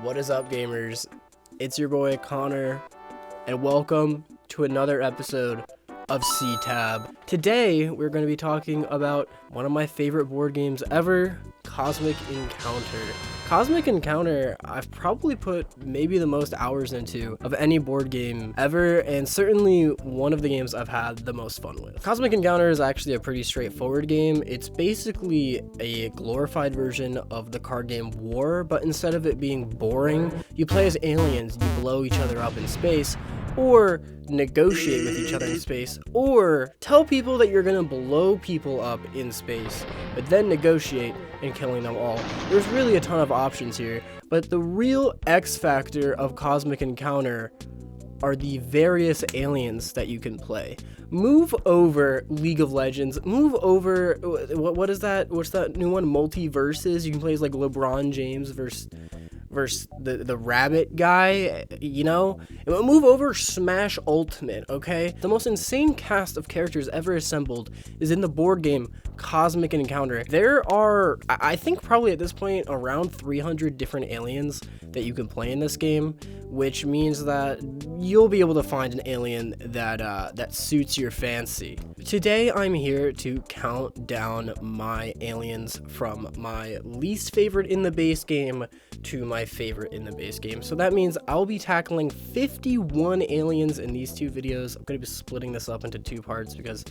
What is up, gamers? It's your boy Connor, and welcome to another episode of C-Tab. Today, we're going to be talking about one of my favorite board games ever, Cosmic Encounter. Cosmic Encounter, I've probably put maybe the most hours into of any board game ever, and certainly one of the games I've had the most fun with. Cosmic Encounter is actually a pretty straightforward game. It's basically a glorified version of the card game War, but instead of it being boring, you play as aliens, you blow each other up in space, or negotiate with each other in space, or tell people that you're gonna blow people up in space, but then negotiate in killing them all. There's really a ton of options here, but the real X factor of Cosmic Encounter are the various aliens that you can play. Move over League of Legends, move over, what is that? What's that new one? Multiverses. You can play as like LeBron James versus the rabbit guy, you know? Move over Smash Ultimate, okay? The most insane cast of characters ever assembled is in the board game Cosmic Encounter. There are, I think probably at this point, around 300 different aliens that you can play in this game, which means that you'll be able to find an alien that suits your fancy. Today, I'm here to count down my aliens from my least favorite in the base game to my favorite in the base game. So that means I'll be tackling 51 aliens in these two videos. I'm going to be splitting this up into two parts because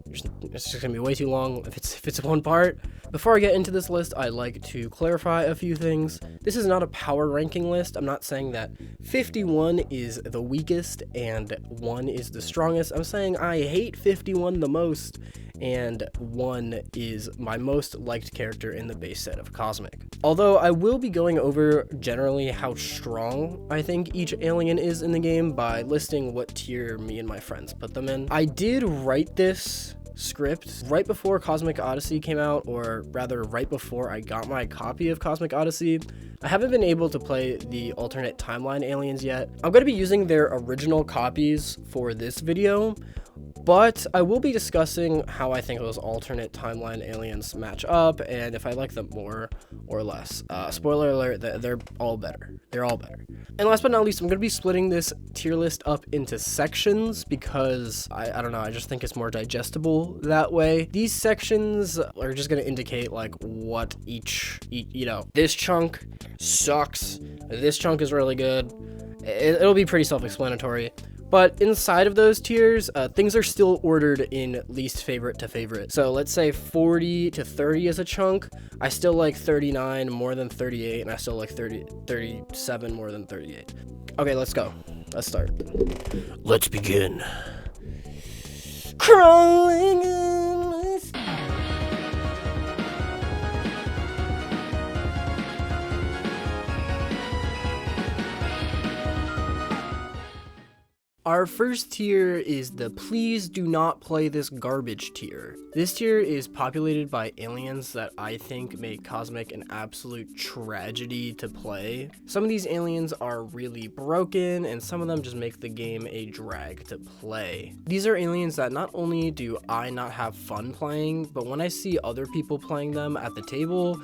it's just going to be way too long if it's one part. Before I get into this list, I'd like to clarify a few things. This is not a power ranking list. I'm not saying that 51 is the weakest and 1 is the strongest. I'm saying I hate 51 the most, and 1 is my most liked character in the base set of Cosmic. Although I will be going over generally how strong I think each alien is in the game by listing what tier me and my friends put them in. I did write this script right before Cosmic Odyssey came out, or rather right before I got my copy of Cosmic Odyssey. I haven't been able to play the alternate timeline aliens yet. I'm going to be using their original copies for this video, but I will be discussing how I think those alternate timeline aliens match up and if I like them more or less. Spoiler alert, they're all better. They're all better. And last but not least, I'm going to be splitting this tier list up into sections because I don't know, I just think it's more digestible that way. These sections are just going to indicate like what each, you know, this chunk sucks, this chunk is really good. It'll be pretty self-explanatory. But inside of those tiers, things are still ordered in least favorite to favorite. So let's say 40 to 30 is a chunk. I still like 39 more than 38, and I still like 37 more than 38. Okay, let's go. Let's start. Let's begin. Crawling in my Our first tier is the please do not play this garbage tier. This tier is populated by aliens that I think make Cosmic an absolute tragedy to play. Some of these aliens are really broken, and some of them just make the game a drag to play. These are aliens that not only do I not have fun playing, but when I see other people playing them at the table,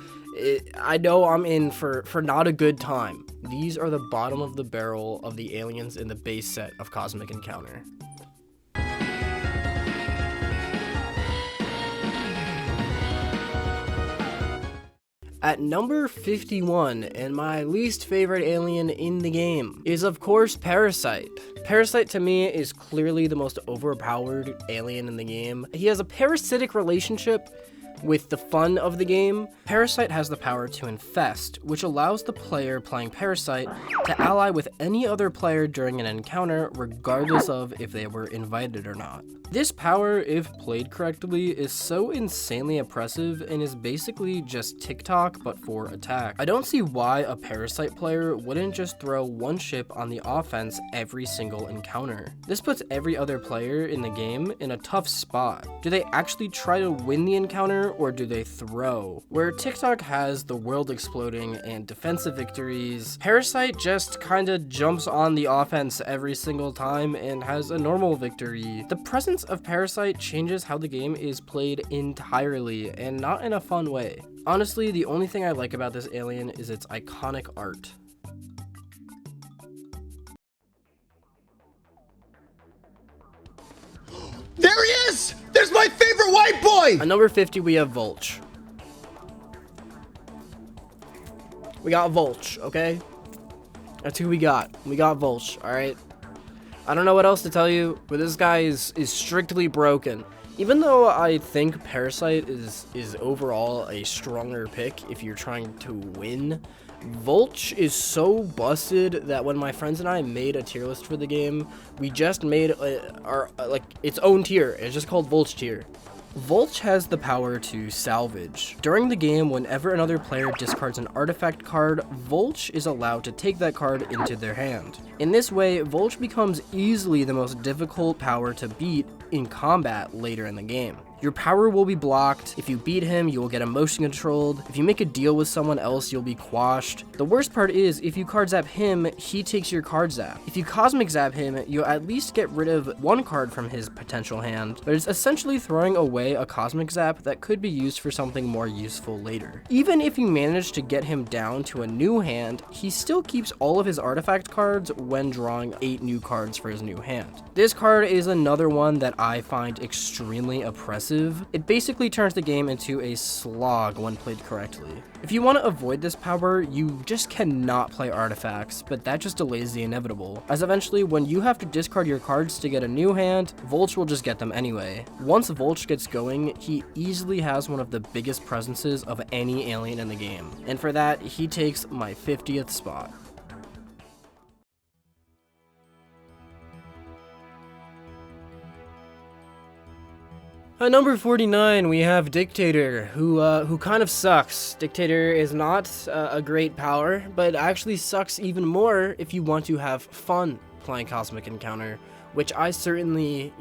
I know I'm in for not a good time. These are the bottom of the barrel of the aliens in the base set of Cosmic Encounter. At number 51, and my least favorite alien in the game, is of course Parasite. Parasite to me is clearly the most overpowered alien in the game. He has a parasitic relationship with the fun of the game. Parasite has the power to infest, which allows the player playing Parasite to ally with any other player during an encounter, regardless of if they were invited or not. This power, if played correctly, is so insanely oppressive and is basically just TikTok but for attack. I don't see why a Parasite player wouldn't just throw one ship on the offense every single encounter. This puts every other player in the game in a tough spot. Do they actually try to win the encounter, or do they throw? Where TikTok has the world exploding and defensive victories, Parasite just kinda jumps on the offense every single time and has a normal victory. The presence of Parasite changes how the game is played entirely, and not in a fun way. Honestly, the only thing I like about this alien is its iconic art. There he is! There's my favorite white boy! At number 50, we have Volch. We got Volch, okay? That's who we got. We got Volch, alright? I don't know what else to tell you, but this guy is strictly broken. Even though I think Parasite is overall a stronger pick if you're trying to win, Volch is so busted that when my friends and I made a tier list for the game, we just made our its own tier. It's just called Volch tier. Volch has the power to salvage. During the game, whenever another player discards an artifact card, Volch is allowed to take that card into their hand. In this way, Volch becomes easily the most difficult power to beat in combat later in the game. Your power will be blocked. If you beat him, you will get emotion controlled. If you make a deal with someone else, you'll be quashed. The worst part is, if you card zap him, he takes your card zap. If you cosmic zap him, you'll at least get rid of one card from his potential hand, but it's essentially throwing away a cosmic zap that could be used for something more useful later. Even if you manage to get him down to a new hand, he still keeps all of his artifact cards when drawing 8 new cards for his new hand. This card is another one that I find extremely oppressive. It basically turns the game into a slog when played correctly. If you want to avoid this power, you just cannot play artifacts, but that just delays the inevitable, as eventually when you have to discard your cards to get a new hand, Volch will just get them anyway. Once Volch gets going, he easily has one of the biggest presences of any alien in the game, and for that, he takes my 50th spot. At number 49, we have Dictator, who kind of sucks. Dictator is not a great power, but actually sucks even more if you want to have fun playing Cosmic Encounter, which I certainly,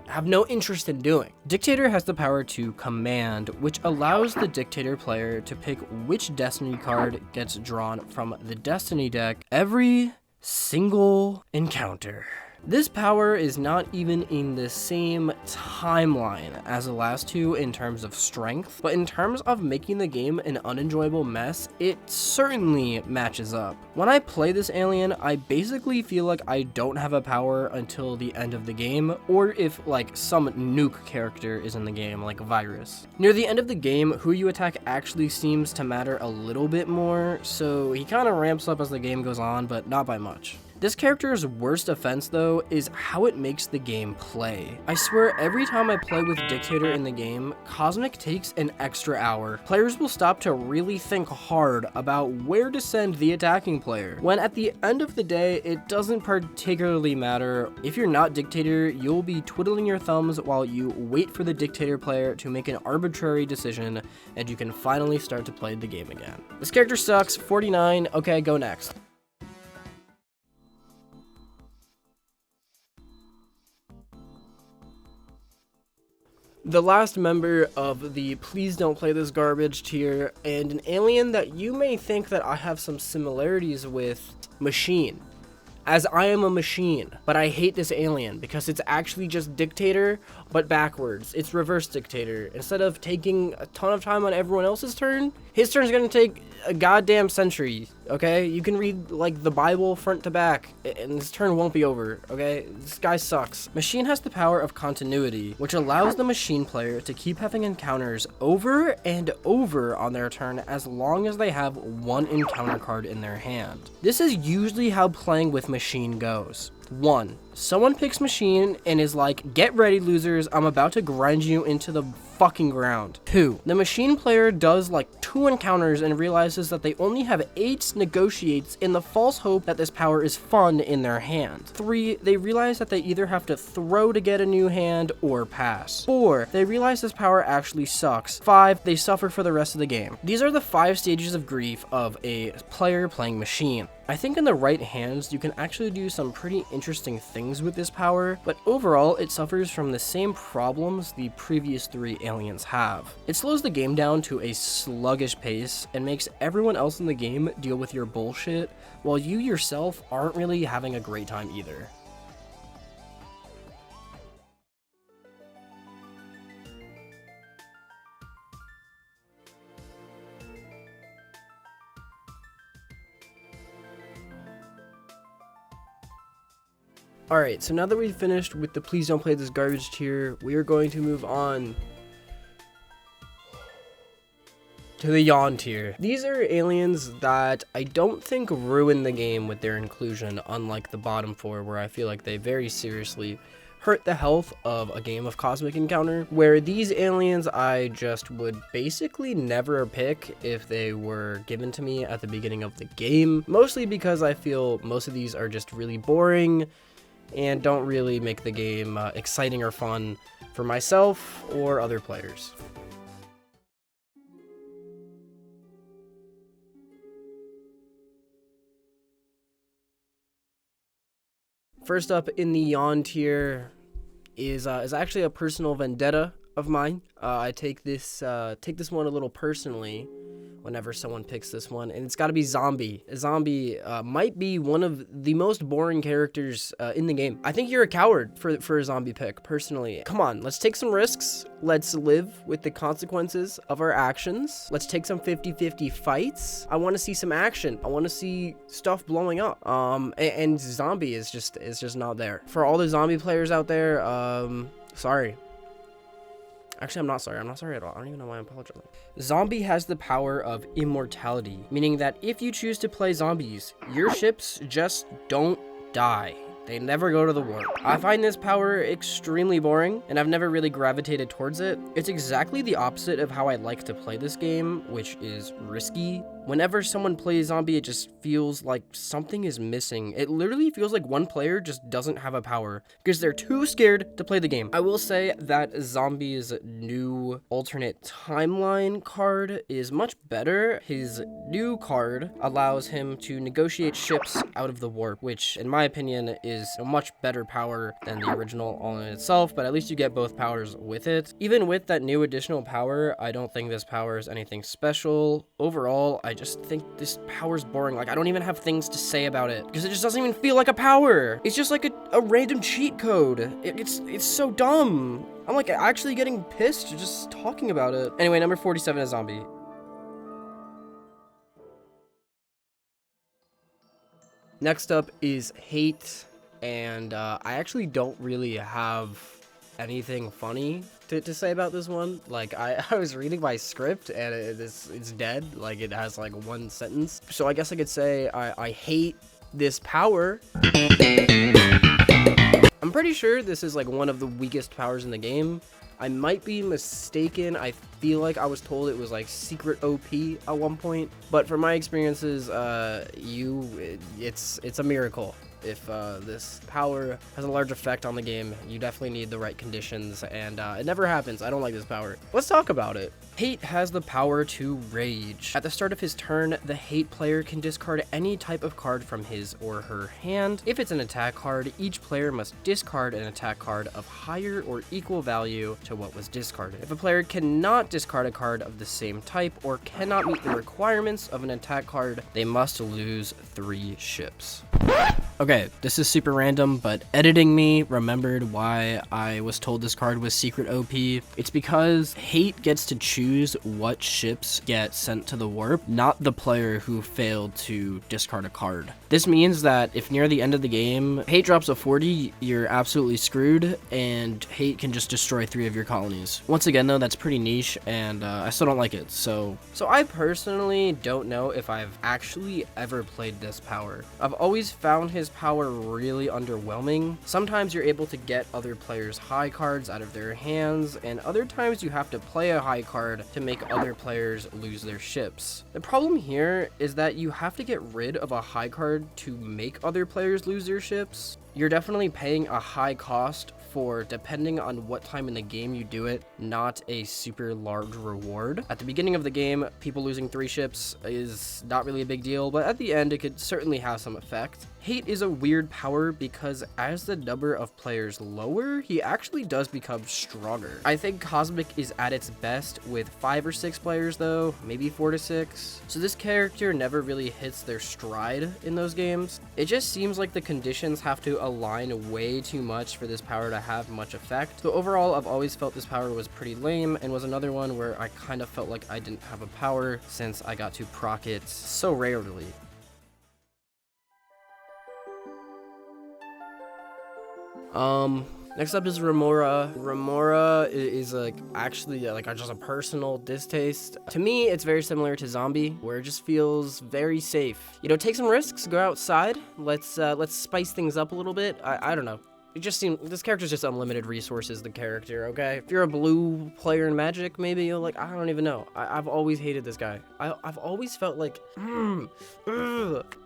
have no interest in doing. Dictator has the power to command, which allows the Dictator player to pick which Destiny card gets drawn from the Destiny deck every single encounter. This power is not even in the same timeline as the last two in terms of strength, but in terms of making the game an unenjoyable mess, it certainly matches up. When I play this alien, I basically feel like I don't have a power until the end of the game, or if some nuke character is in the game, like Virus. Near the end of the game, who you attack actually seems to matter a little bit more, so he kind of ramps up as the game goes on, but not by much. This character's worst offense, though, is how it makes the game play. I swear every time I play with Dictator in the game, Cosmic takes an extra hour. Players will stop to really think hard about where to send the attacking player, when at the end of the day, it doesn't particularly matter. If you're not Dictator, you'll be twiddling your thumbs while you wait for the Dictator player to make an arbitrary decision, and you can finally start to play the game again. This character sucks. 49. Okay, go next. The last member of the Please Don't Play This Garbage tier, and an alien that you may think that I have some similarities with, Machine. As I am a machine, but I hate this alien because it's actually just Dictator, but backwards. It's reverse Dictator. Instead of taking a ton of time on everyone else's turn, his turn's gonna take a goddamn century, okay? You can read, the Bible front to back, and his turn won't be over, okay? This guy sucks. Machine has the power of continuity, which allows the machine player to keep having encounters over and over on their turn as long as they have one encounter card in their hand. This is usually how playing with Machine goes. 1. Someone picks Machine and is like, get ready losers, I'm about to grind you into the fucking ground. 2. The Machine player does 2 encounters and realizes that they only have 8 negotiates in the false hope that this power is fun in their hand. 3. They realize that they either have to throw to get a new hand or pass. 4. They realize this power actually sucks. 5. They suffer for the rest of the game. These are the 5 stages of grief of a player playing Machine. I think in the right hands, you can actually do some pretty interesting things with this power, but overall, it suffers from the same problems the previous 3 aliens have. It slows the game down to a sluggish pace and makes everyone else in the game deal with your bullshit, while you yourself aren't really having a great time either. Alright, so now that we've finished with the please don't play this garbage tier, we are going to move on to the yawn tier. These are aliens that I don't think ruin the game with their inclusion, unlike the bottom 4, where I feel like they very seriously hurt the health of a game of Cosmic Encounter, where these aliens I just would basically never pick if they were given to me at the beginning of the game, mostly because I feel most of these are just really boring and don't really make the game exciting or fun for myself or other players. First up in the yawn tier is actually a personal vendetta of mine. I take this one a little personally whenever someone picks this one, and it's got to be Zombie. Zombie might be one of the most boring characters in the game. I think you're a coward for a Zombie pick, personally. Come on, let's take some risks. Let's live with the consequences of our actions. Let's take some 50-50 fights. I want to see some action. I want to see stuff blowing up. And Zombie is just not there. For all the Zombie players out there, sorry. Actually, I'm not sorry at all. I don't even know why I'm apologizing. Zombie has the power of immortality, meaning that if you choose to play zombies, your ships just don't die. They never go to the warp. I find this power extremely boring, and I've never really gravitated towards it. It's exactly the opposite of how I like to play this game, which is risky. Whenever someone plays Zombie, it just feels like something is missing. It literally feels like one player just doesn't have a power because they're too scared to play the game. I will say that Zombie's new alternate timeline card is much better. His new card allows him to negotiate ships out of the warp, which in my opinion is a much better power than the original all in itself, but at least you get both powers with it. Even with that new additional power, I don't think this power is anything special. Overall, I just think this power's boring. Like, I don't even have things to say about it because it just doesn't even feel like a power. It's just like a random cheat code. It's so dumb. I'm like actually getting pissed just talking about it. Anyway, number 47 is Zombie. Next up is Hate, and I actually don't really have anything funny to say about this one. Like, I was reading my script and it's dead. Like, it has like one sentence. So I guess I could say I hate this power. I'm pretty sure this is like one of the weakest powers in the game. I might be mistaken. I feel like I was told it was like secret OP at one point, but from my experiences, it's a miracle. If this power has a large effect on the game, you definitely need the right conditions, and it never happens. I don't like this power. Let's talk about it. Hate has the power to rage. At the start of his turn, the Hate player can discard any type of card from his or her hand. If it's an attack card, each player must discard an attack card of higher or equal value to what was discarded. If a player cannot discard a card of the same type or cannot meet the requirements of an attack card, they must lose 3 ships. Okay, this is super random, but editing me remembered why I was told this card was secret OP. It's because Hate gets to choose what ships get sent to the warp, not the player who failed to discard a card. This means that if near the end of the game, Hate drops a 40, you're absolutely screwed, and Hate can just destroy 3 of your colonies. Once again though, that's pretty niche, and I still don't like it, so I personally don't know if I've actually ever played this power. I've always found his power really underwhelming. Sometimes you're able to get other players' high cards out of their hands, and other times you have to play a high card to make other players lose their ships. The problem here is that you have to get rid of a high card to make other players lose their ships. You're definitely paying a high cost for, depending on what time in the game you do it, not a super large reward. At the beginning of the game, people losing 3 ships is not really a big deal, but at the end it could certainly have some effect. Hate is a weird power because as the number of players lower, he actually does become stronger. I think Cosmic is at its best with 5 or 6 players though, maybe 4 to 6. So this character never really hits their stride in those games. It just seems like the conditions have to align way too much for this power to have much effect. So overall, I've always felt this power was pretty lame and was another one where I kind of felt like I didn't have a power since I got to proc it so rarely. Next up is Remora. Remora is like actually like just a personal distaste. To me, it's very similar to Zombie, where it just feels very safe. You know, take some risks, go outside. Let's spice things up a little bit. I don't know. It just seems this character's just unlimited resources. The character, okay. If you're a blue player in Magic, maybe you're like, I don't even know. I've always hated this guy. I've always felt like,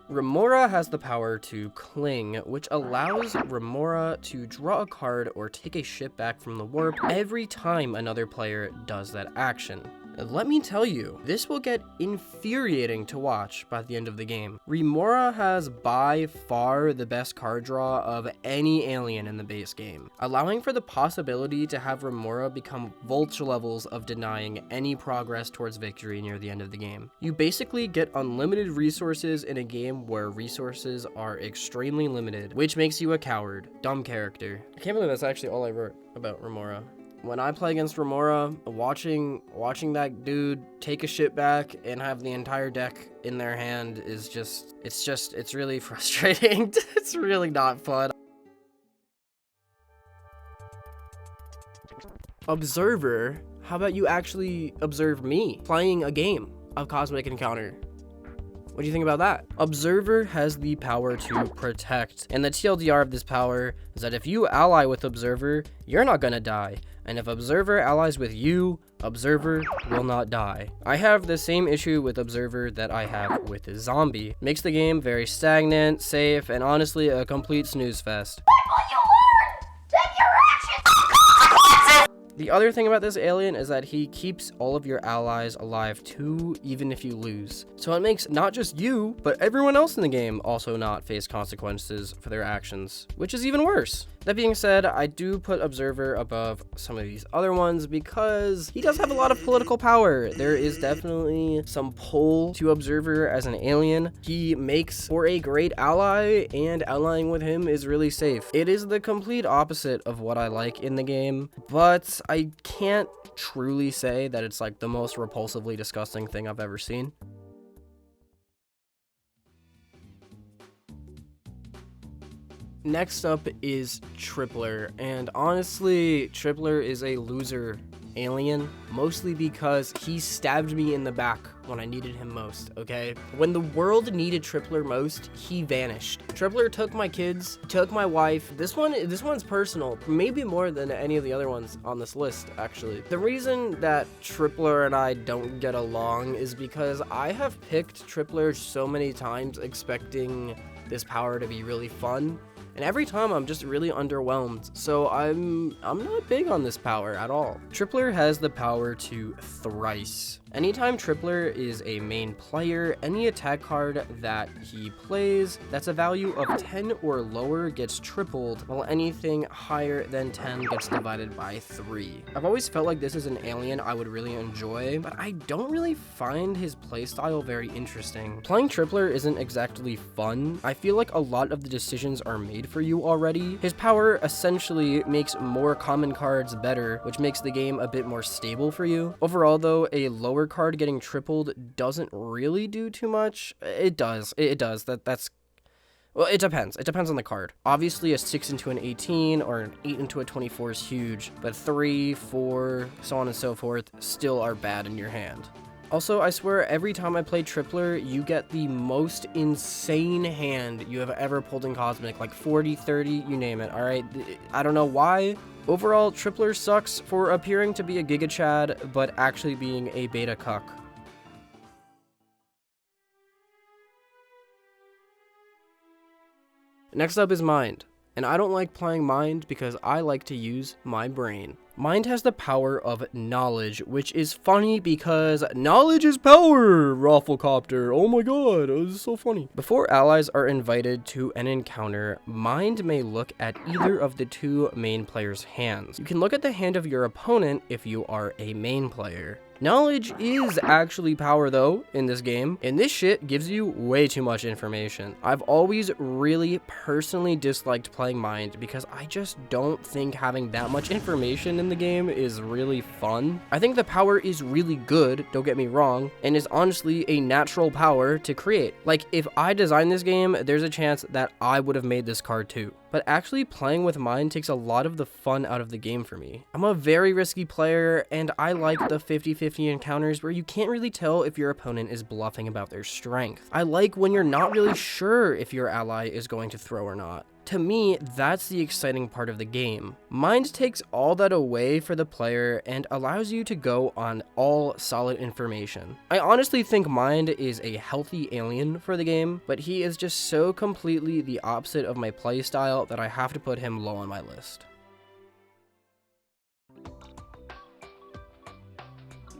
Remora has the power to cling, which allows Remora to draw a card or take a ship back from the warp every time another player does that action. Let me tell you, this will get infuriating to watch by the end of the game. Remora has by far the best card draw of any alien in the base game, allowing for the possibility to have Remora become Volch levels of denying any progress towards victory near the end of the game. You basically get unlimited resources in a game where resources are extremely limited, which makes you a coward. Dumb character. I can't believe that's actually all I wrote about Remora. When I play against Remora, watching that dude take a ship back and have the entire deck in their hand is it's really frustrating. It's really not fun. Observer? How about you actually observe me playing a game of Cosmic Encounter? What do you think about that? Observer has the power to protect, and the TLDR of this power is that if you ally with Observer, you're not gonna die, and if Observer allies with you, Observer will not die. I have the same issue with Observer that I have with Zombie. Makes the game very stagnant, safe, and honestly a complete snooze fest. The other thing about this alien is that he keeps all of your allies alive too, even if you lose. So it makes not just you, but everyone else in the game also not face consequences for their actions, which is even worse. That being said, I do put Observer above some of these other ones because he does have a lot of political power. There is definitely some pull to Observer as an alien. He makes for a great ally, and allying with him is really safe. It is the complete opposite of what I like in the game, but I can't truly say that it's like the most repulsively disgusting thing I've ever seen. Next up is Tripler, and honestly, Tripler is a loser alien, mostly because he stabbed me in the back when I needed him most, okay? When the world needed Tripler most, he vanished. Tripler took my kids, took my wife. This one's personal, maybe more than any of the other ones on this list, actually. The reason that Tripler and I don't get along is because I have picked Tripler so many times expecting this power to be really fun, and every time I'm just really underwhelmed, so I'm not big on this power at all. Tripler has the power to thrice. Anytime Tripler is a main player, any attack card that he plays that's a value of 10 or lower gets tripled, while anything higher than 10 gets divided by 3. I've always felt like this is an alien I would really enjoy, but I don't really find his playstyle very interesting. Playing Tripler isn't exactly fun. I feel like a lot of the decisions are made for you already. His power essentially makes more common cards better, which makes the game a bit more stable for you. Overall though, a lower card getting tripled doesn't really do too much. It does. Well, it depends. It depends on the card. Obviously, a 6 into an 18 or an 8 into a 24 is huge, but 3, 4, so on and so forth still are bad in your hand. Also, I swear every time I play Tripler, you get the most insane hand you have ever pulled in Cosmic, like 40, 30, you name it, alright? I don't know why. Overall, Tripler sucks for appearing to be a Giga Chad, but actually being a beta cuck. Next up is Mind, and I don't like playing Mind because I like to use my brain. Mind has the power of knowledge, which is funny because knowledge is power, Rafflecopter. Oh my god, this is so funny. Before allies are invited to an encounter, Mind may look at either of the two main players' hands. You can look at the hand of your opponent if you are a main player. Knowledge is actually power though in this game, and this shit gives you way too much information. I've always really personally disliked playing Mind because I just don't think having that much information in the game is really fun. I think the power is really good, don't get me wrong, and is honestly a natural power to create. Like, if I designed this game, there's a chance that I would have made this card too. But actually playing with Mind takes a lot of the fun out of the game for me. I'm a very risky player, and I like the 50-50 encounters where you can't really tell if your opponent is bluffing about their strength. I like when you're not really sure if your ally is going to throw or not. To me, that's the exciting part of the game. Mind takes all that away for the player and allows you to go on all solid information. I honestly think Mind is a healthy alien for the game, but he is just so completely the opposite of my playstyle that I have to put him low on my list.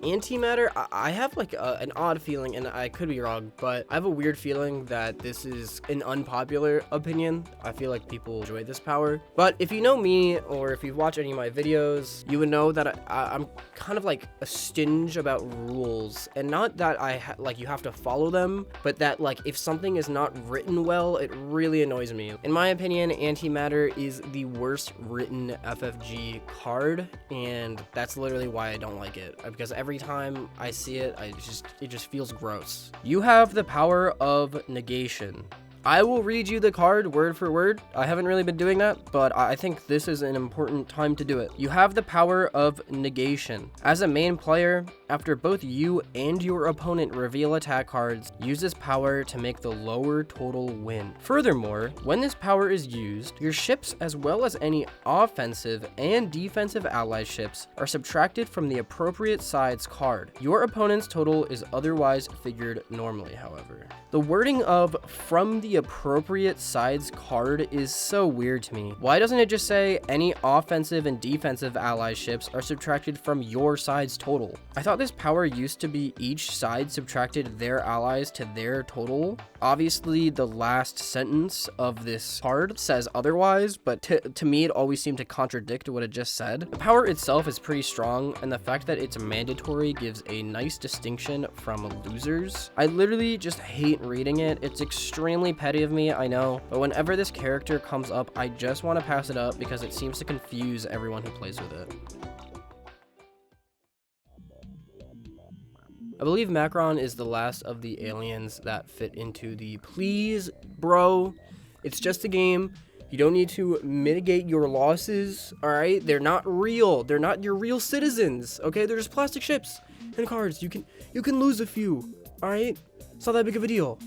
Antimatter, I have like an odd feeling, and I could be wrong, but I have a weird feeling that this is an unpopular opinion. I feel like people enjoy this power, but if you know me, or if you've watched any of my videos, you would know that I'm kind of like a stinge about rules, and not that like you have to follow them, but that like if something is not written well, it really annoys me. In my opinion, Antimatter is the worst written FFG card, and that's literally why I don't like it, because every time I see it, it just feels gross. You have the power of negation. I will read you the card word for word. I haven't really been doing that, but I think this is an important time to do it. You have the power of negation. As a main player, after both you and your opponent reveal attack cards, use this power to make the lower total win. Furthermore, when this power is used, your ships as well as any offensive and defensive ally ships are subtracted from the appropriate side's card. Your opponent's total is otherwise figured normally, however. The wording of "from the appropriate side's card" is so weird to me. Why doesn't it just say any offensive and defensive ally ships are subtracted from your side's total? I thought this power used to be each side subtracted their allies to their total. Obviously, the last sentence of this card says otherwise, but to me, it always seemed to contradict what it just said. The power itself is pretty strong, and the fact that it's mandatory gives a nice distinction from losers. I literally just hate reading it. It's extremely petty of me, I know, but whenever this character comes up, I just want to pass it up because it seems to confuse everyone who plays with it. I believe Macron is the last of the aliens that fit into the please, bro, it's just a game. You don't need to mitigate your losses, all right? They're not real. They're not your real citizens, okay? They're just plastic ships and cards. You can lose a few, all right? It's not that big of a deal.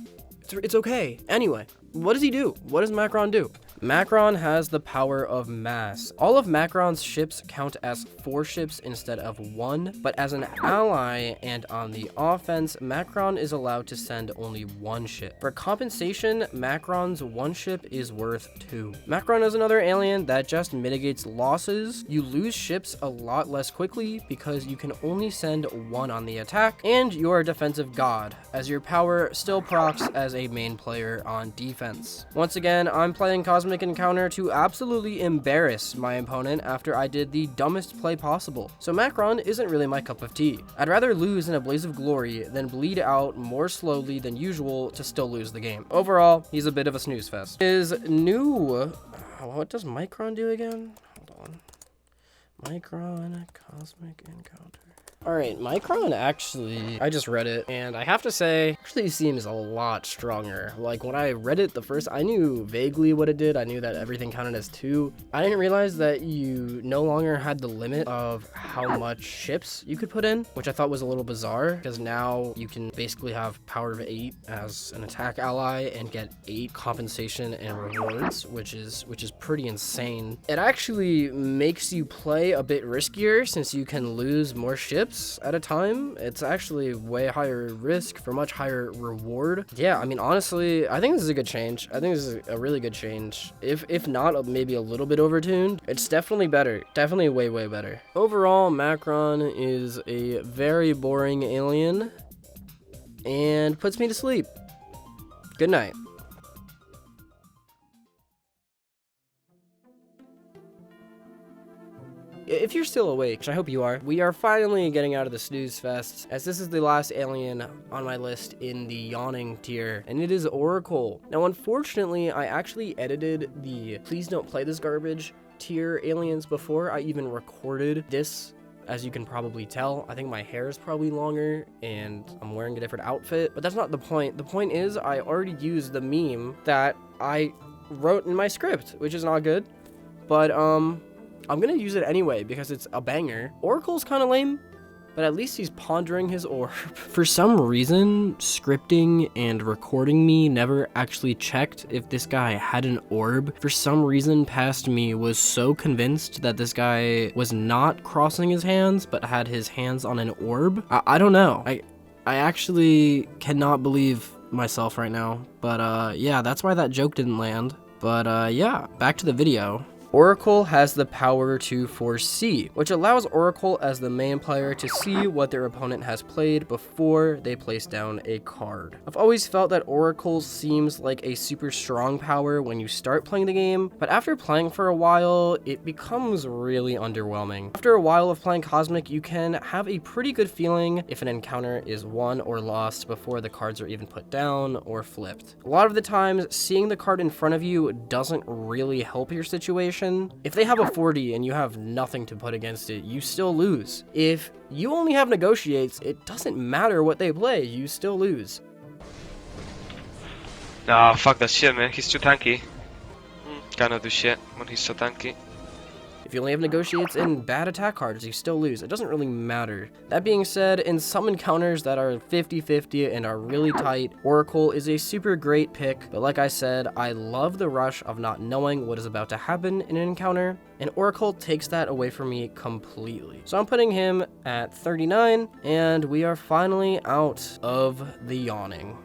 It's okay. Anyway, what does he do? What does Macron do? Macron has the power of mass. All of Macron's ships count as 4 ships instead of 1, but as an ally and on the offense, Macron is allowed to send only 1 ship. For compensation, Macron's 1 ship is worth 2. Macron is another alien that just mitigates losses. You lose ships a lot less quickly because you can only send 1 on the attack, and you're a defensive god, as your power still procs as a main player on defense. Once again, I'm playing Cosmic Encounter to absolutely embarrass my opponent after I did the dumbest play possible. So Macron isn't really my cup of tea. I'd rather lose in a blaze of glory than bleed out more slowly than usual to still lose the game. Overall, he's a bit of a snooze fest. His new... what does Macron do again? Hold on. Macron Cosmic Encounter. Alright, Macron actually, I just read it, and I have to say, actually seems a lot stronger. Like, when I read it the first, I knew vaguely what it did. I knew that everything counted as 2. I didn't realize that you no longer had the limit of how much ships you could put in, which I thought was a little bizarre, because now you can basically have power of 8 as an attack ally and get 8 compensation and rewards, which is pretty insane. It actually makes you play a bit riskier since you can lose more ships at a time. It's actually way higher risk for much higher reward. Yeah, I mean, honestly, I think this is a good change. I think this is a really good change. If not maybe a little bit overtuned, it's definitely better. Definitely way better. Overall, Macron is a very boring alien and puts me to sleep. Good night. if you're still awake, which I hope you are, we are finally getting out of the snooze fest, as this is the last alien on my list in the Yawning tier, and it is Oracle. Now, unfortunately, I actually edited the please don't play this garbage tier aliens before I even recorded this. As you can probably tell, I think my hair is probably longer and I'm wearing a different outfit, but that's not the point. The point is I already used the meme that I wrote in my script, which is not good, but I'm gonna use it anyway because it's a banger. Oracle's kind of lame, but at least he's pondering his orb. For some reason, scripting and recording me never actually checked if this guy had an orb. For some reason, past me was so convinced that this guy was not crossing his hands, but had his hands on an orb. I don't know. I actually cannot believe myself right now. But yeah, that's why that joke didn't land. But yeah, back to the video. Oracle has the power to foresee, which allows Oracle as the main player to see what their opponent has played before they place down a card. I've always felt that Oracle seems like a super strong power when you start playing the game, but after playing for a while, it becomes really underwhelming. After a while of playing Cosmic, you can have a pretty good feeling if an encounter is won or lost before the cards are even put down or flipped. A lot of the times, seeing the card in front of you doesn't really help your situation. If they have a 40 and you have nothing to put against it, you still lose. If you only have negotiates, it doesn't matter what they play, you still lose. Nah, fuck that shit, man. He's too tanky. Cannot do shit when he's so tanky. If you only have negotiates and bad attack cards, you still lose. It doesn't really matter. That being said, in some encounters that are 50-50 and are really tight, Oracle is a super great pick, but like I said, I love the rush of not knowing what is about to happen in an encounter, and Oracle takes that away from me completely. So I'm putting him at 39, and we are finally out of the Yawning.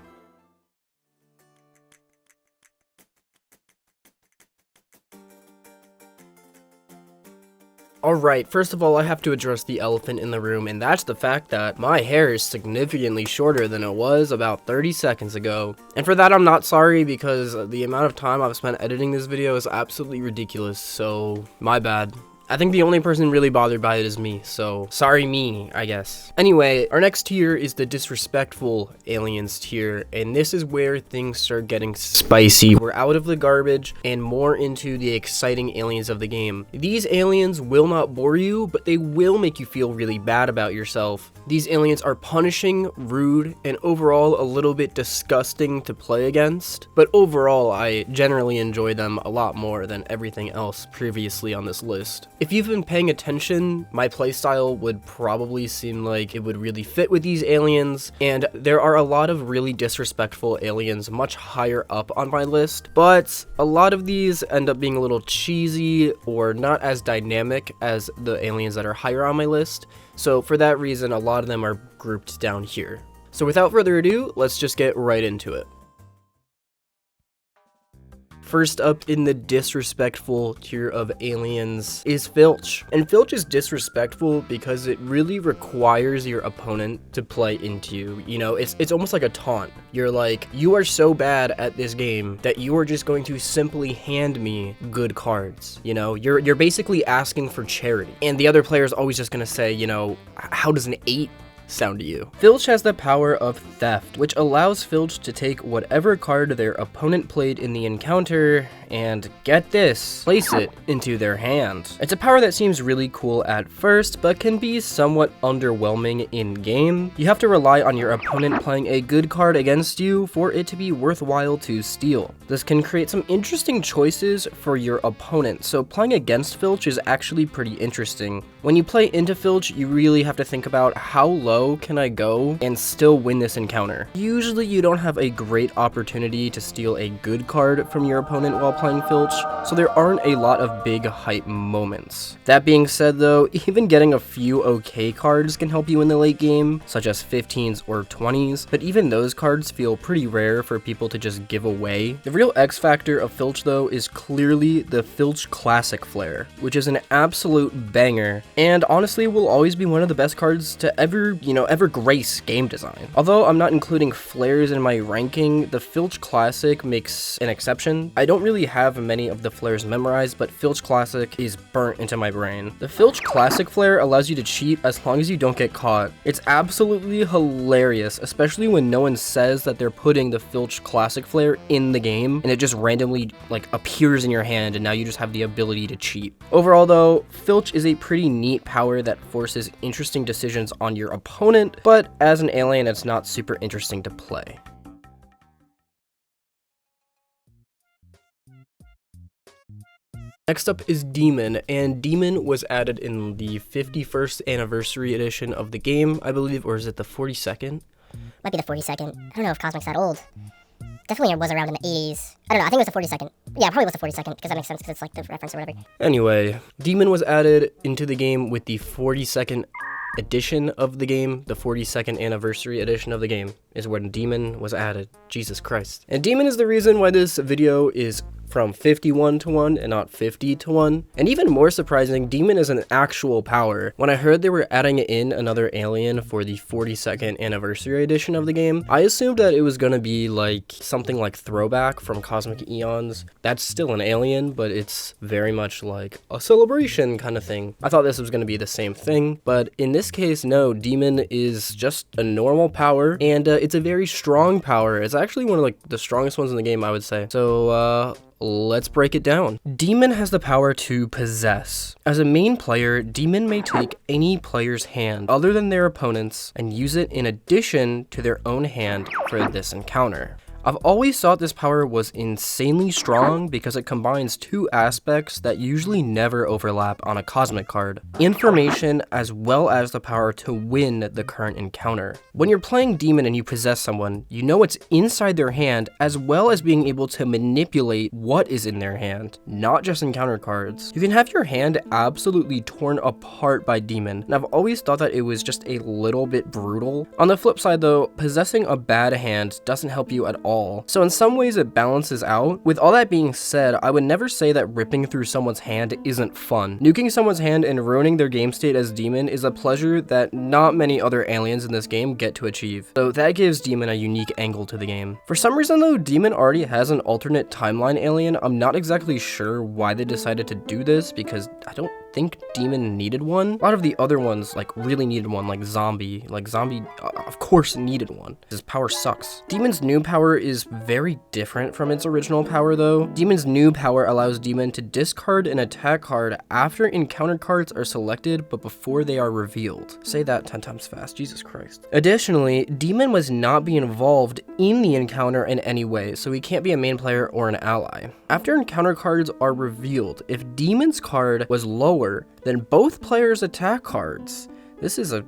Alright, first of all, I have to address the elephant in the room, and that's the fact that my hair is significantly shorter than it was about 30 seconds ago. And for that, I'm not sorry, because the amount of time I've spent editing this video is absolutely ridiculous, so my bad. I think the only person really bothered by it is me, so sorry me, I guess. Anyway, our next tier is the disrespectful aliens tier, and this is where things start getting spicy. We're out of the garbage and more into the exciting aliens of the game. These aliens will not bore you, but they will make you feel really bad about yourself. These aliens are punishing, rude, and overall a little bit disgusting to play against, but overall I generally enjoy them a lot more than everything else previously on this list. If you've been paying attention, my playstyle would probably seem like it would really fit with these aliens, and there are a lot of really disrespectful aliens much higher up on my list, but a lot of these end up being a little cheesy or not as dynamic as the aliens that are higher on my list, so for that reason, a lot of them are grouped down here. So without further ado, let's just get right into it. First up in the disrespectful tier of aliens is Filch. And Filch is disrespectful because it really requires your opponent to play into you. You know, it's almost like a taunt. You're like, you are so bad at this game that you are just going to simply hand me good cards. You know, you're basically asking for charity. And the other player is always just gonna say, you know, how does an 8 sound to you? Filch has the power of theft, which allows Filch to take whatever card their opponent played in the encounter and, get this, place it into their hand. It's a power that seems really cool at first, but can be somewhat underwhelming in game. You have to rely on your opponent playing a good card against you for it to be worthwhile to steal. This can create some interesting choices for your opponent, so playing against Filch is actually pretty interesting. When you play into Filch, you really have to think about how low can I go and still win this encounter. Usually you don't have a great opportunity to steal a good card from your opponent while playing Filch, so there aren't a lot of big hype moments. That being said though, even getting a few okay cards can help you in the late game, such as 15s or 20s, but even those cards feel pretty rare for people to just give away. The real X factor of Filch though is clearly the Filch Classic Flare, which is an absolute banger, and honestly will always be one of the best cards to ever ever grace game design. Although I'm not including flares in my ranking, the Filch Classic makes an exception. I don't really have many of the flares memorized, but Filch Classic is burnt into my brain. The Filch Classic flare allows you to cheat as long as you don't get caught. It's absolutely hilarious, especially when no one says that they're putting the Filch Classic flare in the game, and it just randomly appears in your hand, and now you just have the ability to cheat. Overall though, Filch is a pretty neat power that forces interesting decisions on your opponent, but as an alien, it's not super interesting to play. Next up is Demon, and Demon was added in the 51st anniversary edition of the game, I believe, or is it the 42nd? Might be the 42nd. I don't know if Cosmic's that old. Definitely was around in the 80s. I don't know, I think it was the 42nd. Yeah, probably was the 42nd, because that makes sense, because it's like the reference or whatever. Anyway, Demon was added into the game with the 42nd edition of the game. The 42nd anniversary edition of the game is when Demon was added. Jesus Christ. And Demon is the reason why this video is from 51 to 1 and not 50 to 1. And even more surprising, Demon is an actual power. When I heard they were adding in another alien for the 42nd anniversary edition of the game, I assumed that it was gonna be like something like Throwback from Cosmic Eons. That's still an alien, but it's very much like a celebration kind of thing. I thought this was gonna be the same thing, but in this case, no, Demon is just a normal power, and it's a very strong power. It's actually one of the strongest ones in the game, I would say. So, let's break it down. Demon has the power to possess. As a main player, Demon may take any player's hand other than their opponent's and use it in addition to their own hand for this encounter. I've always thought this power was insanely strong because it combines two aspects that usually never overlap on a Cosmic card: information as well as the power to win the current encounter. When you're playing Demon and you possess someone, you know what's inside their hand as well as being able to manipulate what is in their hand, not just encounter cards. You can have your hand absolutely torn apart by Demon, and I've always thought that it was just a little bit brutal. On the flip side though, possessing a bad hand doesn't help you at all. So in some ways it balances out. With all that being said, I would never say that ripping through someone's hand isn't fun. Nuking someone's hand and ruining their game state as Demon is a pleasure that not many other aliens in this game get to achieve. So that gives Demon a unique angle to the game. For some reason though, Demon already has an alternate timeline alien. I'm not exactly sure why they decided to do this, because I don't think Demon needed one. A lot of the other ones really needed one, like Zombie. Zombie, of course, needed one. His power sucks. Demon's new power is very different from its original power though. Demon's new power allows Demon to discard an attack card after encounter cards are selected but before they are revealed. Say that 10 times fast, Jesus Christ. Additionally, Demon must not be involved in the encounter in any way, so he can't be a main player or an ally. After encounter cards are revealed, if Demon's card was lower than both players' attack cards, this is a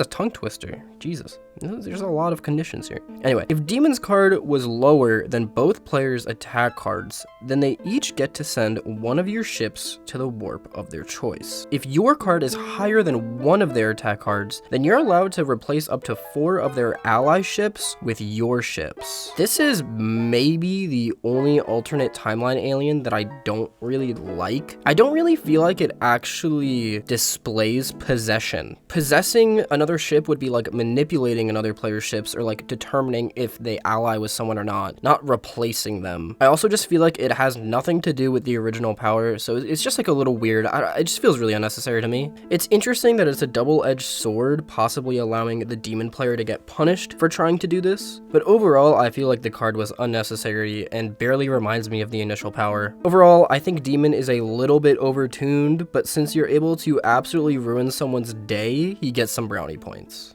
tongue twister. Jesus. There's a lot of conditions here. Anyway, if Demon's card was lower than both players' attack cards, then they each get to send one of your ships to the warp of their choice. If your card is higher than one of their attack cards, then you're allowed to replace up to 4 of their ally ships with your ships. This is maybe the only alternate timeline alien that I don't really like. I don't really feel like it actually displays possession. Possessing another ship would be like manipulating another player's ships, or determining if they ally with someone or not replacing them. I also just feel like it has nothing to do with the original power, so it's just a little weird. It just feels really unnecessary to me. It's interesting that it's a double-edged sword, possibly allowing the Demon player to get punished for trying to do this, but overall I feel like the card was unnecessary and barely reminds me of the initial power. Overall, I think Demon is a little bit overtuned, but since you're able to absolutely ruin someone's day, he gets some brownie points.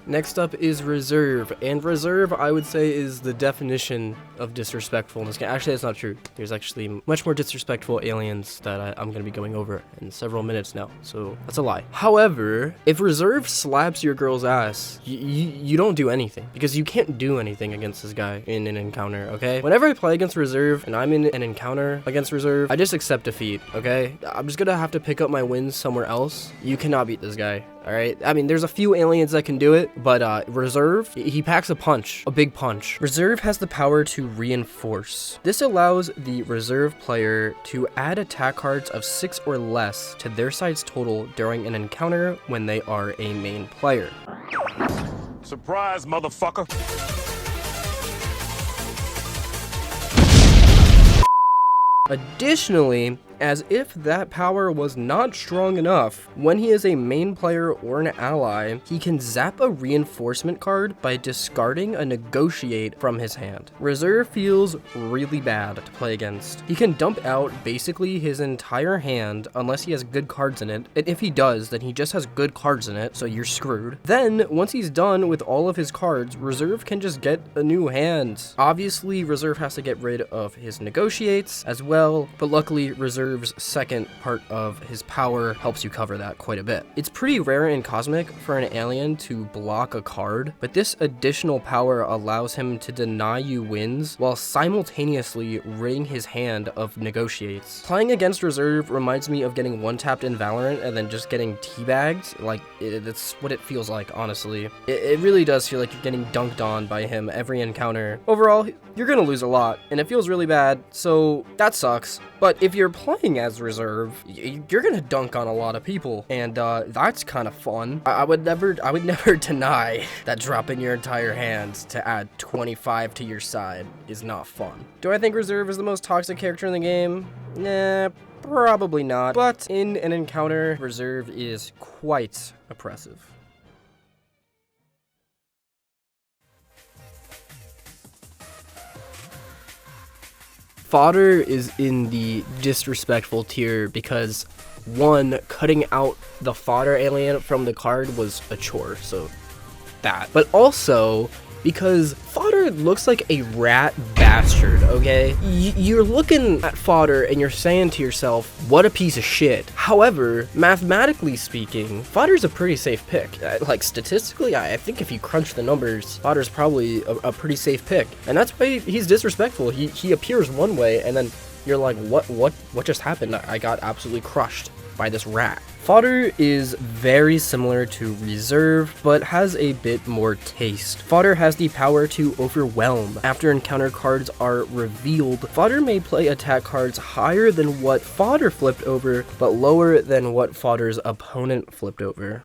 Next up is Reserve, and Reserve I would say is the definition of disrespectful in this game. Actually, that's not true. There's actually much more disrespectful aliens that I'm going to be going over in several minutes now, so that's a lie. However, if Reserve slaps your girl's ass, you don't do anything, because you can't do anything against this guy in an encounter, okay? Whenever I play against Reserve and I'm in an encounter against Reserve, I just accept defeat, okay? I'm just going to have to pick up my wins somewhere else. You cannot beat this guy. Alright, I mean, there's a few aliens that can do it, but Reserve, he packs a punch, a big punch. Reserve has the power to reinforce. This allows the Reserve player to add attack cards of 6 or less to their side's total during an encounter when they are a main player. Surprise, motherfucker! Additionally, as if that power was not strong enough, when he is a main player or an ally, he can zap a reinforcement card by discarding a negotiate from his hand. Reserve feels really bad to play against. He can dump out basically his entire hand unless he has good cards in it, and if he does, then he just has good cards in it, so you're screwed. Then, once he's done with all of his cards, Reserve can just get a new hand. Obviously, Reserve has to get rid of his negotiates as well, but luckily, Reserve's second part of his power helps you cover that quite a bit. It's pretty rare in Cosmic for an alien to block a card, but this additional power allows him to deny you wins while simultaneously ridding his hand of negotiates. Playing against Reserve reminds me of getting one-tapped in Valorant and then just getting teabagged. Like, that's what it feels like, honestly. It really does feel like you're getting dunked on by him every encounter. Overall, you're gonna lose a lot, and it feels really bad, so that sucks. But if you're playing as Reserve, you're gonna dunk on a lot of people, and that's kind of fun. I would never deny that dropping your entire hand to add 25 to your side is not fun. Do I think Reserve is the most toxic character in the game? Nah, probably not. But in an encounter, Reserve is quite oppressive. Fodder is in the disrespectful tier because, one, cutting out the Fodder alien from the card was a chore, so that. But also, because Fodder looks like a rat bastard, okay? You're looking at Fodder and you're saying to yourself, what a piece of shit. However, mathematically speaking, Fodder's a pretty safe pick. Like, statistically, I think if you crunch the numbers, Fodder's probably a pretty safe pick. And that's why he's disrespectful. He appears one way, and then you're like, what just happened? I got absolutely crushed by this rat. Fodder is very similar to Reserve, but has a bit more taste. Fodder has the power to overwhelm. After encounter cards are revealed, Fodder may play attack cards higher than what Fodder flipped over, but lower than what Fodder's opponent flipped over.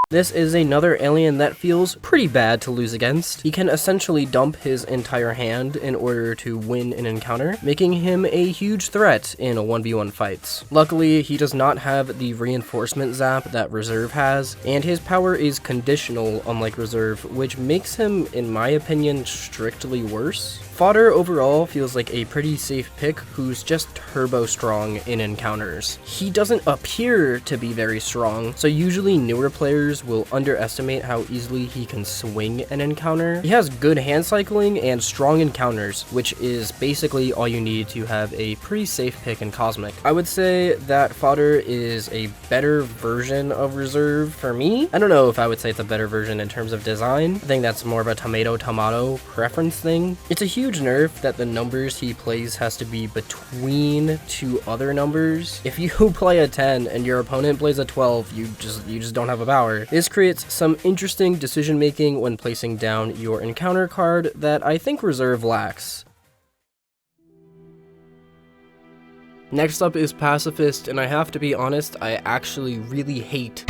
This is another alien that feels pretty bad to lose against. He can essentially dump his entire hand in order to win an encounter, making him a huge threat in 1v1 fights. Luckily, he does not have the reinforcement zap that Reserve has, and his power is conditional unlike Reserve, which makes him, in my opinion, strictly worse. Fodder overall feels like a pretty safe pick who's just turbo strong in encounters. He doesn't appear to be very strong, so usually newer players will underestimate how easily he can swing an encounter. He has good hand cycling and strong encounters, which is basically all you need to have a pretty safe pick in Cosmic. I would say that Fodder is a better version of Reserve for me. I don't know if I would say it's a better version in terms of design. I think that's more of a tomato preference thing. It's a huge nerf that the numbers he plays has to be between two other numbers. If you play a 10 and your opponent plays a 12, you just don't have a power. This creates some interesting decision making when placing down your encounter card that I think Reserve lacks. Next up is Pacifist, and I have to be honest, I actually really hate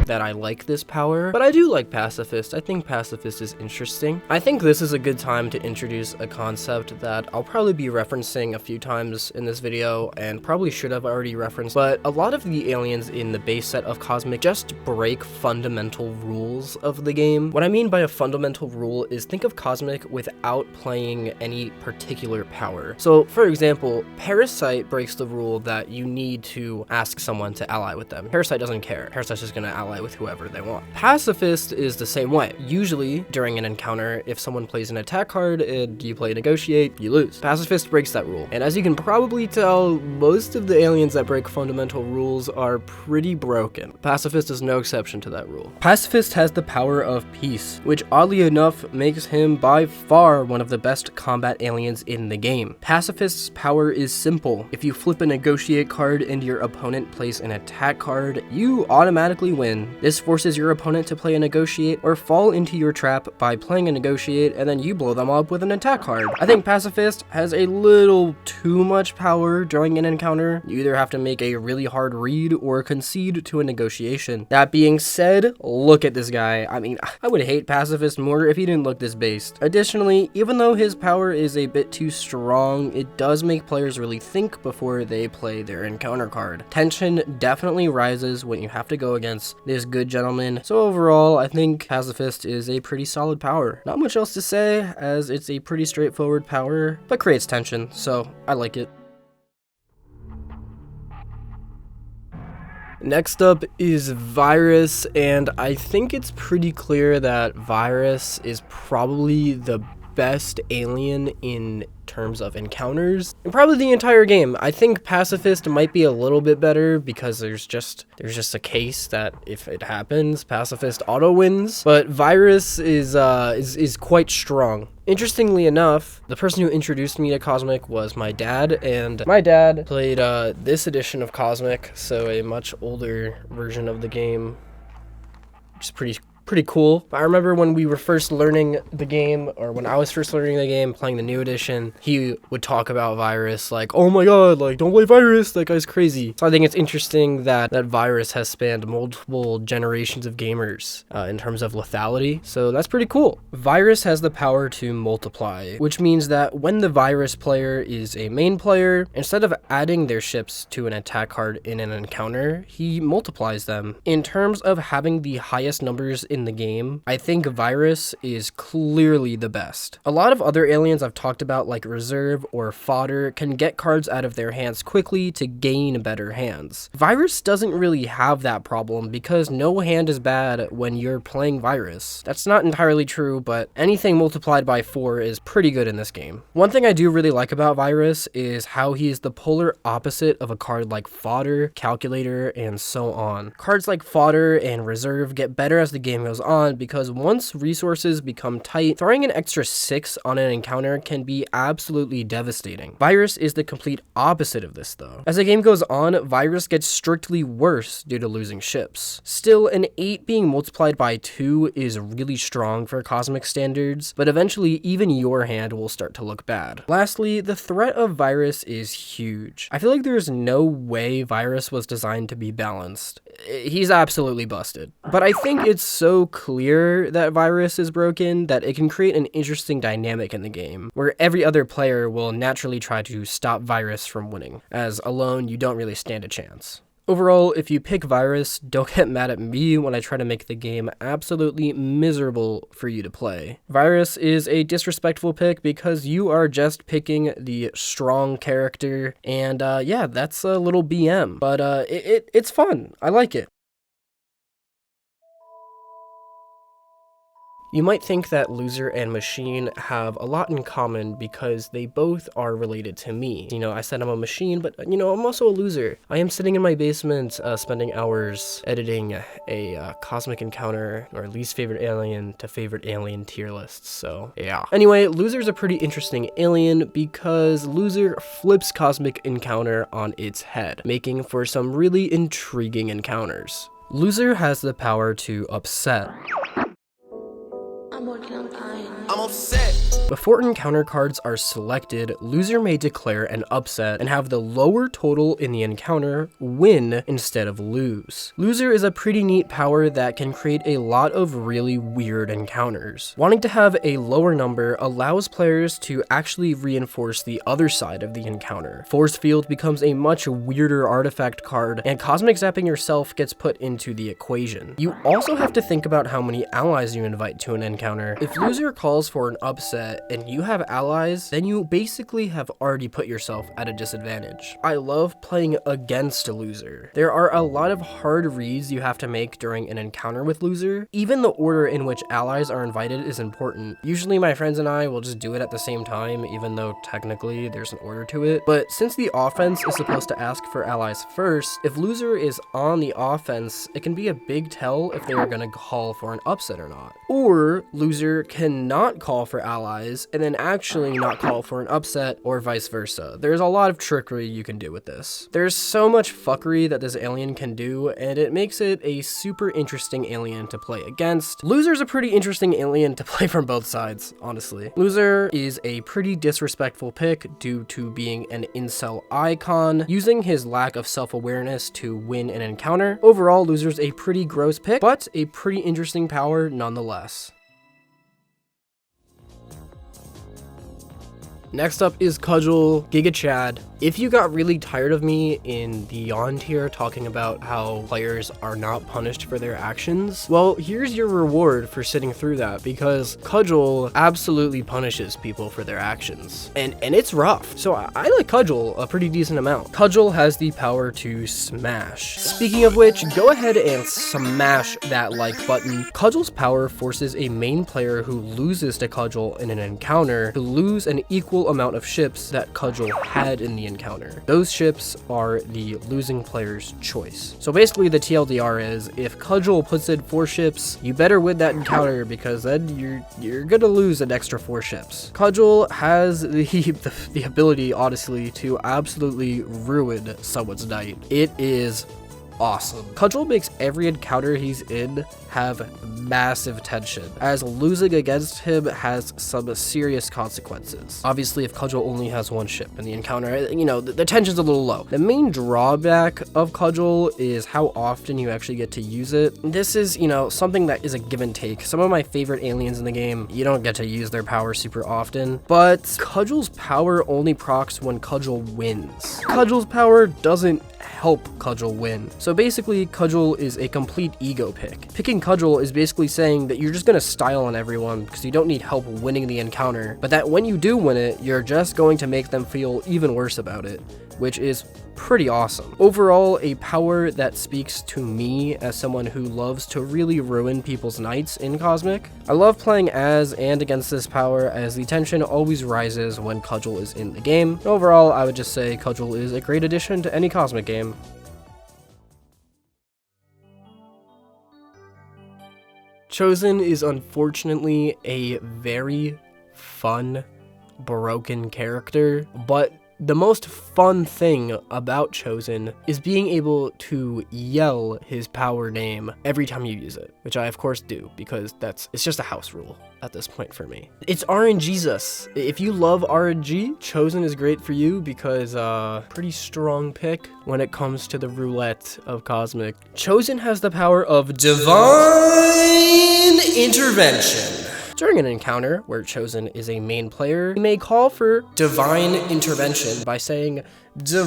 that I like this power, but I do like Pacifist. I think Pacifist is interesting. I think this is a good time to introduce a concept that I'll probably be referencing a few times in this video and probably should have already referenced, but a lot of the aliens in the base set of Cosmic just break fundamental rules of the game. What I mean by a fundamental rule is think of Cosmic without playing any particular power. So for example, Parasite breaks the rule that you need to ask someone to ally with them. Parasite doesn't care. Parasite's just gonna ally ally with whoever they want. Pacifist is the same way. Usually, during an encounter, if someone plays an attack card and you play negotiate, you lose. Pacifist breaks that rule. And as you can probably tell, most of the aliens that break fundamental rules are pretty broken. Pacifist is no exception to that rule. Pacifist has the power of peace, which oddly enough makes him by far one of the best combat aliens in the game. Pacifist's power is simple. If you flip a negotiate card and your opponent plays an attack card, you automatically win. This forces your opponent to play a negotiate or fall into your trap by playing a negotiate, and then you blow them up with an attack card. I think Pacifist has a little too much power during an encounter. You either have to make a really hard read or concede to a negotiation. That being said, look at this guy. I mean, I would hate Pacifist more if he didn't look this based. Additionally, even though his power is a bit too strong, it does make players really think before they play their encounter card. Tension definitely rises when you have to go against this good gentleman. So overall, I think Pacifist is a pretty solid power. Not much else to say, as it's a pretty straightforward power, but creates tension, so I like it. Next up is Virus, and I think it's pretty clear that Virus is probably the best alien in terms of encounters, and probably the entire game. I think Pacifist might be a little bit better because there's just a case that if it happens, Pacifist auto wins, but Virus is quite strong. Interestingly enough, the person who introduced me to Cosmic was my dad, and my dad played this edition of Cosmic, so a much older version of the game, which is pretty cool. I remember when we were first learning the game, or when I was first learning the game, playing the new edition, he would talk about Virus like, oh my god, like, don't play Virus, that guy's crazy. So I think it's interesting that Virus has spanned multiple generations of gamers in terms of lethality, so that's pretty cool. Virus has the power to multiply, which means that when the Virus player is a main player, instead of adding their ships to an attack card in an encounter, he multiplies them. In terms of having the highest numbers in the game, I think Virus is clearly the best. A lot of other aliens I've talked about, like Reserve or Fodder, can get cards out of their hands quickly to gain better hands. Virus doesn't really have that problem because no hand is bad when you're playing Virus. That's not entirely true, but anything multiplied by 4 is pretty good in this game. One thing I do really like about Virus is how he is the polar opposite of a card like Fodder, Calculator, and so on. Cards like Fodder and Reserve get better as the game goes on because once resources become tight, throwing an extra 6 on an encounter can be absolutely devastating. Virus is the complete opposite of this though. As the game goes on, Virus gets strictly worse due to losing ships. Still, an 8 being multiplied by 2 is really strong for Cosmic standards, but eventually even your hand will start to look bad. Lastly, the threat of Virus is huge. I feel like there's no way Virus was designed to be balanced. He's absolutely busted. But I think it's so clear that Virus is broken that it can create an interesting dynamic in the game, where every other player will naturally try to stop Virus from winning, as alone you don't really stand a chance. Overall, if you pick Virus, don't get mad at me when I try to make the game absolutely miserable for you to play. Virus is a disrespectful pick because you are just picking the strong character, and yeah, that's a little BM, but it's fun. I like it. You might think that Loser and Machine have a lot in common because they both are related to me. You know, I said I'm a machine, but you know, I'm also a loser. I am sitting in my basement spending hours editing a Cosmic Encounter, or least favorite alien to favorite alien tier lists, so yeah. Anyway, Loser's a pretty interesting alien because Loser flips Cosmic Encounter on its head, making for some really intriguing encounters. Loser has the power to upset. I'm upset. Before encounter cards are selected, Loser may declare an upset and have the lower total in the encounter win instead of lose. Loser is a pretty neat power that can create a lot of really weird encounters. Wanting to have a lower number allows players to actually reinforce the other side of the encounter. Force Field becomes a much weirder artifact card, and Cosmic Zapping yourself gets put into the equation. You also have to think about how many allies you invite to an encounter. If Loser calls for for an upset and you have allies, then you basically have already put yourself at a disadvantage. I love playing against a loser. There are a lot of hard reads you have to make during an encounter with loser. Even the order in which allies are invited is important. Usually my friends and I will just do it at the same time, even though technically there's an order to it. But since the offense is supposed to ask for allies first, if loser is on the offense, it can be a big tell if they are going to call for an upset or not. Or loser cannot call for allies and then actually not call for an upset, or vice versa. There's a lot of trickery you can do with this. There's so much fuckery that this alien can do, and it makes it a super interesting alien to play against. Loser's a pretty interesting alien to play from both sides, honestly. Loser is a pretty disrespectful pick due to being an incel icon, using his lack of self-awareness to win an encounter. Overall, Loser's a pretty gross pick, but a pretty interesting power nonetheless. Next up is Cuddle, Giga Chad. If you got really tired of me in the Yawn tier talking about how players are not punished for their actions, well, here's your reward for sitting through that, because Cuddle absolutely punishes people for their actions. And it's rough. So I like Cuddle a pretty decent amount. Cuddle has the power to smash. Speaking of which, go ahead and smash that like button. Cuddle's power forces a main player who loses to Cuddle in an encounter to lose an equal amount of ships that Cuddle had in the encounter. Those ships are the losing player's choice. So basically the TLDR is, if Cuddle puts in 4 ships, you better win that encounter, because then you're gonna lose an extra 4 ships. Cuddle has the ability, honestly, to absolutely ruin someone's night. It is awesome. Cuddle makes every encounter he's in have massive tension, as losing against him has some serious consequences. Obviously, if Cuddle only has 1 ship in the encounter, you know, the tension's a little low. The main drawback of Cuddle is how often you actually get to use it. This is, you know, something that is a give and take. Some of my favorite aliens in the game, you don't get to use their power super often, but Cuddle's power only procs when Cuddle wins. Cuddle's power doesn't help Cuddle win. So basically, Cuddle is a complete ego pick. Picking Cuddle is basically saying that you're just gonna style on everyone because you don't need help winning the encounter, but that when you do win it, you're just going to make them feel even worse about it, which is pretty awesome. Overall, a power that speaks to me as someone who loves to really ruin people's nights in Cosmic. I love playing as and against this power, as the tension always rises when Cuddle is in the game. Overall, I would just say Cuddle is a great addition to any Cosmic game. Chosen is unfortunately a very fun, broken character, but the most fun thing about Chosen is being able to yell his power name every time you use it, which I of course do, because it's just a house rule at this point for me. It's RNGesus. If you love RNG, Chosen is great for you, because pretty strong pick when it comes to the roulette of Cosmic. Chosen has the power of divine intervention. During an encounter where Chosen is a main player, he may call for divine intervention by saying divine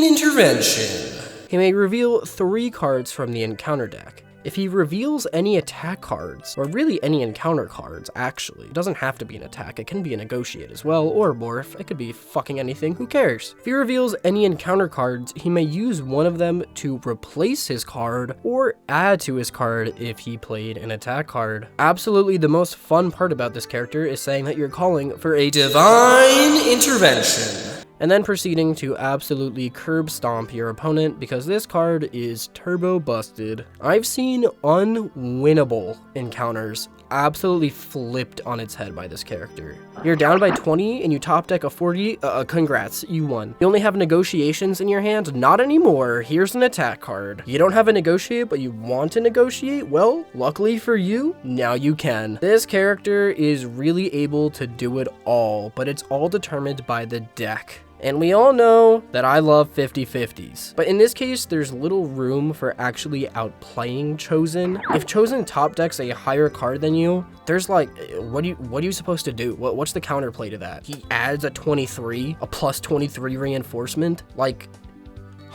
intervention. He may reveal 3 cards from the encounter deck. If he reveals any attack cards, or really any encounter cards, actually, it doesn't have to be an attack, it can be a negotiate as well, or a morph, it could be fucking anything, who cares? If he reveals any encounter cards, he may use one of them to replace his card, or add to his card if he played an attack card. Absolutely the most fun part about this character is saying that you're calling for a divine intervention, and then proceeding to absolutely curb stomp your opponent, because this card is turbo busted. I've seen unwinnable encounters absolutely flipped on its head by this character. You're down by 20 and you top deck a 40, congrats, you won. You only have negotiations in your hand? Not anymore, here's an attack card. You don't have a negotiate, but you want to negotiate? Well, luckily for you, now you can. This character is really able to do it all, but it's all determined by the deck. And we all know that I love 50-50s. But in this case, there's little room for actually outplaying Chosen. If Chosen top decks a higher card than you, there's like, what are you supposed to do? What's the counterplay to that? He adds a 23, a plus 23 reinforcement? Like,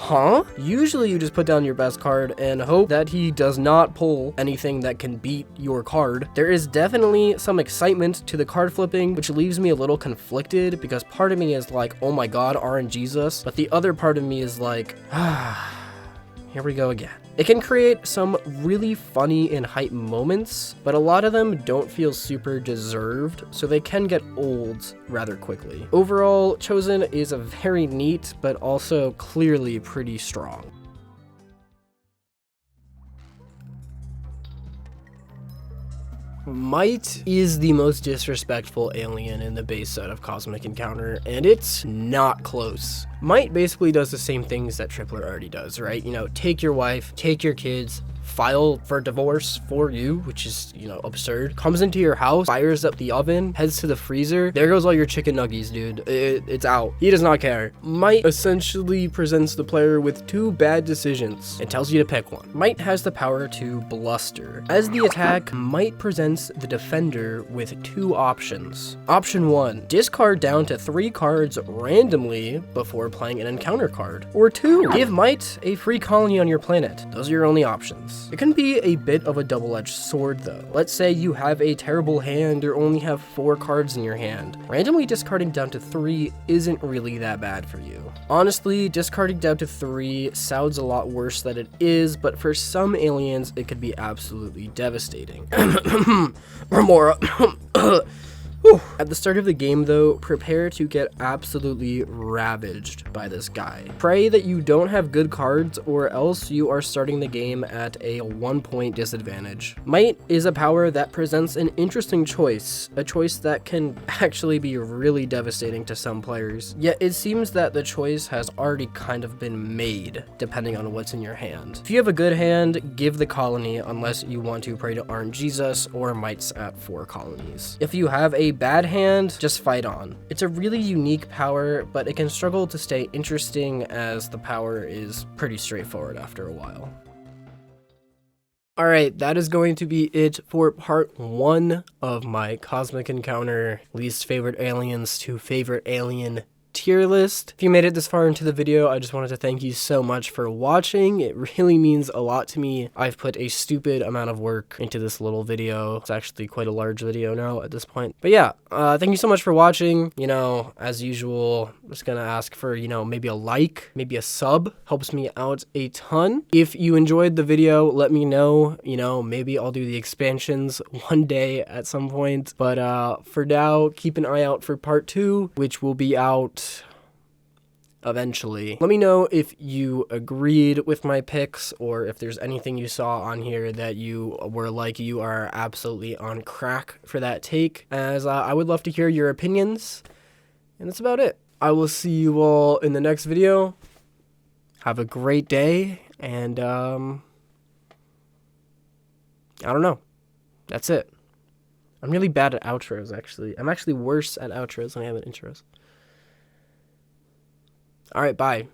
huh? Usually you just put down your best card and hope that he does not pull anything that can beat your card. There is definitely some excitement to the card flipping, which leaves me a little conflicted because part of me is like, oh my god, RNGesus, but the other part of me is like, here we go again. It can create some really funny and hype moments, but a lot of them don't feel super deserved, so they can get old rather quickly. Overall, Chosen is a very neat, but also clearly pretty strong. Might is the most disrespectful alien in the base set of Cosmic Encounter, and it's not close. Might basically does the same things that Tripler already does, right? You know, take your wife, take your kids, file for divorce for you, which is, you know, absurd. Comes into your house, fires up the oven, heads to the freezer. There goes all your chicken nuggies, dude. It's out. He does not care. Might essentially presents the player with two bad decisions and tells you to pick one. Might has the power to bluster. As the attack, Might presents the defender with two options. Option 1, discard down to 3 cards randomly before playing an encounter card. Or 2, give Might a free colony on your planet. Those are your only options. It can be a bit of a double-edged sword though. Let's say you have a terrible hand or only have 4 cards in your hand. Randomly discarding down to 3 isn't really that bad for you. Honestly, discarding down to 3 sounds a lot worse than it is, but for some aliens, it could be absolutely devastating. Remora. At the start of the game though, prepare to get absolutely ravaged by this guy. Pray that you don't have good cards or else you are starting the game at a 1-point disadvantage. Might is a power that presents an interesting choice, a choice that can actually be really devastating to some players. Yet it seems that the choice has already kind of been made, depending on what's in your hand. If you have a good hand, give the colony unless you want to pray to RNGesus or Mights at 4 colonies. If you have a bad hand, just fight on. It's a really unique power, but it can struggle to stay interesting as the power is pretty straightforward after a while. Alright, that is going to be it for part 1 of my Cosmic Encounter least favorite aliens to favorite alien tier list. If you made it this far into the video, I just wanted to thank you so much for watching. It really means a lot to me. I've put a stupid amount of work into this little video. It's actually quite a large video now at this point. But yeah, thank you so much for watching. You know, as usual, I'm just gonna ask for, you know, maybe a like, maybe a sub. Helps me out a ton. If you enjoyed the video, let me know. You know, maybe I'll do the expansions one day at some point. But for now, keep an eye out for part 2, which will be out eventually. Let me know if you agreed with my picks or if there's anything you saw on here that you were like you are absolutely on crack for that take, as I would love to hear your opinions. And that's about it. I will see you all in the next video. Have a great day, and I don't know. That's it. I'm really bad at outros, actually. I'm actually worse at outros than I am at intros. All right, bye.